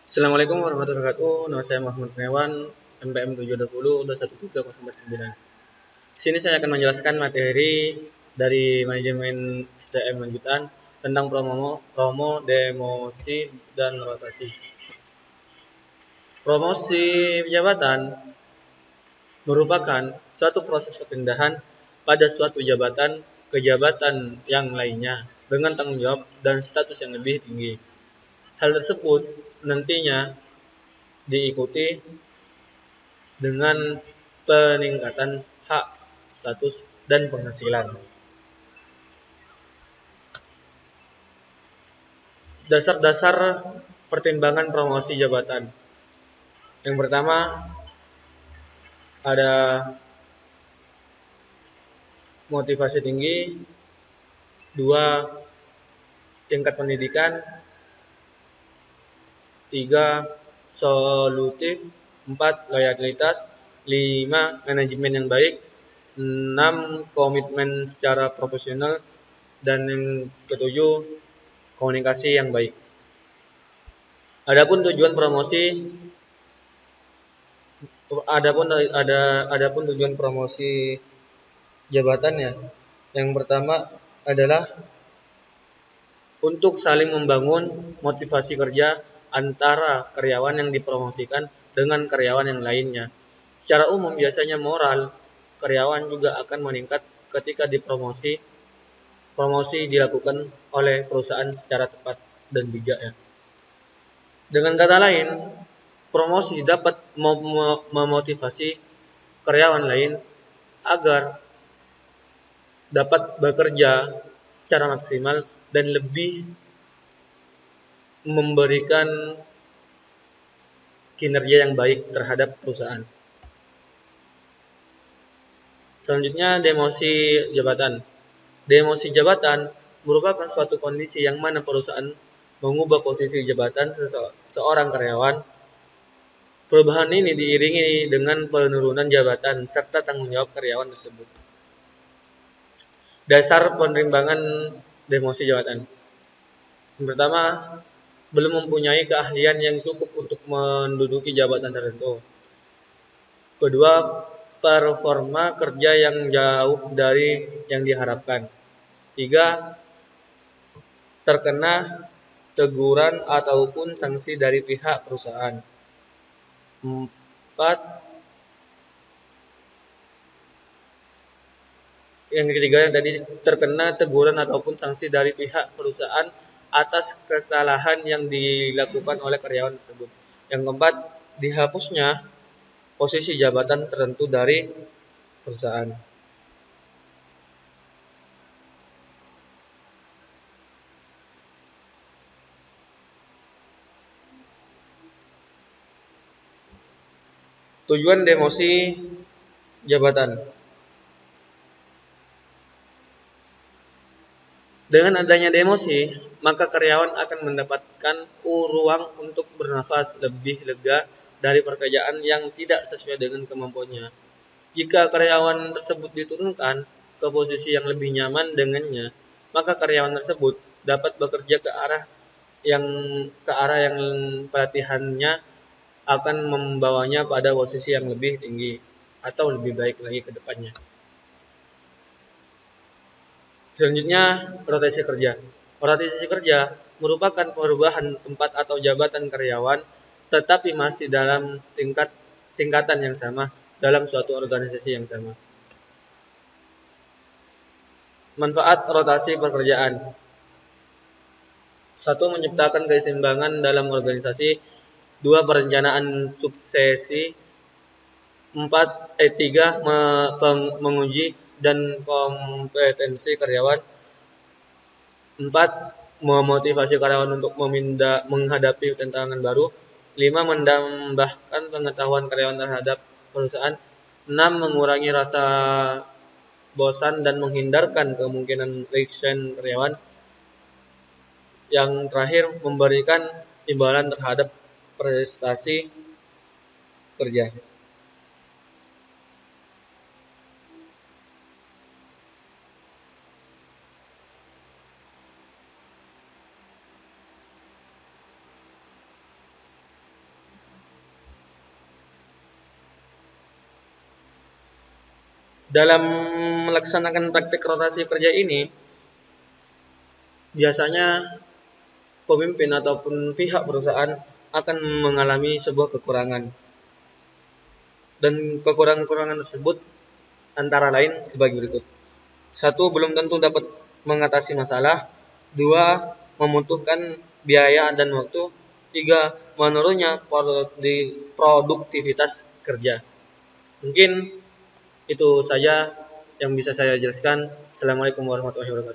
Assalamualaikum warahmatullahi wabarakatuh. Nama saya Muhammad Kurniawan, MPM 720 21309. Di sini saya akan menjelaskan materi dari manajemen SDM lanjutan tentang promo, demosi, dan rotasi. Promosi jabatan merupakan suatu proses perpindahan pada suatu jabatan ke jabatan yang lainnya dengan tanggung jawab dan status yang lebih tinggi. Hal tersebut nantinya diikuti dengan peningkatan hak, status, dan penghasilan. Dasar-dasar pertimbangan promosi jabatan. Yang pertama ada motivasi tinggi, dua tingkat pendidikan, tiga solutif, empat loyalitas, lima manajemen yang baik, enam komitmen secara profesional, dan yang ketujuh komunikasi yang baik. Adapun tujuan promosi adapun tujuan promosi jabatannya. Yang pertama adalah untuk saling membangun motivasi kerja antara karyawan yang dipromosikan dengan karyawan yang lainnya. Secara umum biasanya moral karyawan juga akan meningkat ketika dipromosi. Promosi dilakukan oleh perusahaan secara tepat dan bijak ya. Dengan kata lain, promosi dapat memotivasi karyawan lain agar dapat bekerja secara maksimal dan lebih memberikan kinerja yang baik terhadap perusahaan. Selanjutnya, demosi jabatan. Demosi jabatan merupakan suatu kondisi yang mana perusahaan mengubah posisi jabatan seorang karyawan. Perubahan ini diiringi dengan penurunan jabatan serta tanggung jawab karyawan tersebut. Dasar penerimaan demosi jabatan. Yang pertama, belum mempunyai keahlian yang cukup untuk menduduki jabatan tertentu. Kedua, performa kerja yang jauh dari yang diharapkan. Tiga, terkena teguran ataupun sanksi dari pihak perusahaan. Empat, yang ketiga yang tadi terkena teguran ataupun sanksi dari pihak perusahaan atas kesalahan yang dilakukan oleh karyawan tersebut. Yang keempat, dihapusnya posisi jabatan tertentu dari perusahaan. Tujuan demosi jabatan. Dengan adanya demosi, maka karyawan akan mendapatkan ruang untuk bernafas lebih lega dari pekerjaan yang tidak sesuai dengan kemampuannya. Jika karyawan tersebut diturunkan ke posisi yang lebih nyaman dengannya, maka karyawan tersebut dapat bekerja ke arah yang pelatihannya akan membawanya pada posisi yang lebih tinggi atau lebih baik lagi ke depannya. Selanjutnya, rotasi kerja. Rotasi kerja merupakan perubahan tempat atau jabatan karyawan tetapi masih dalam tingkatan yang sama dalam suatu organisasi yang sama. Manfaat rotasi pekerjaan. 1. Menciptakan keseimbangan dalam organisasi. 2. Perencanaan suksesi. 3. Menguji dan kompetensi karyawan. 4. Memotivasi karyawan untuk menghadapi tantangan baru. 5. Menambahkan pengetahuan karyawan terhadap perusahaan. 6. Mengurangi rasa bosan dan menghindarkan kemungkinan resign karyawan. Yang terakhir, memberikan imbalan terhadap prestasi kerja. Dalam melaksanakan praktik rotasi kerja ini, biasanya pemimpin ataupun pihak perusahaan akan mengalami sebuah kekurangan. Dan kekurangan-kekurangan tersebut antara lain sebagai berikut. 1. Belum tentu dapat mengatasi masalah. 2. Membutuhkan biaya dan waktu. 3. Menurunnya produktivitas kerja. Mungkin itu saja yang bisa saya jelaskan. Assalamualaikum warahmatullahi wabarakatuh.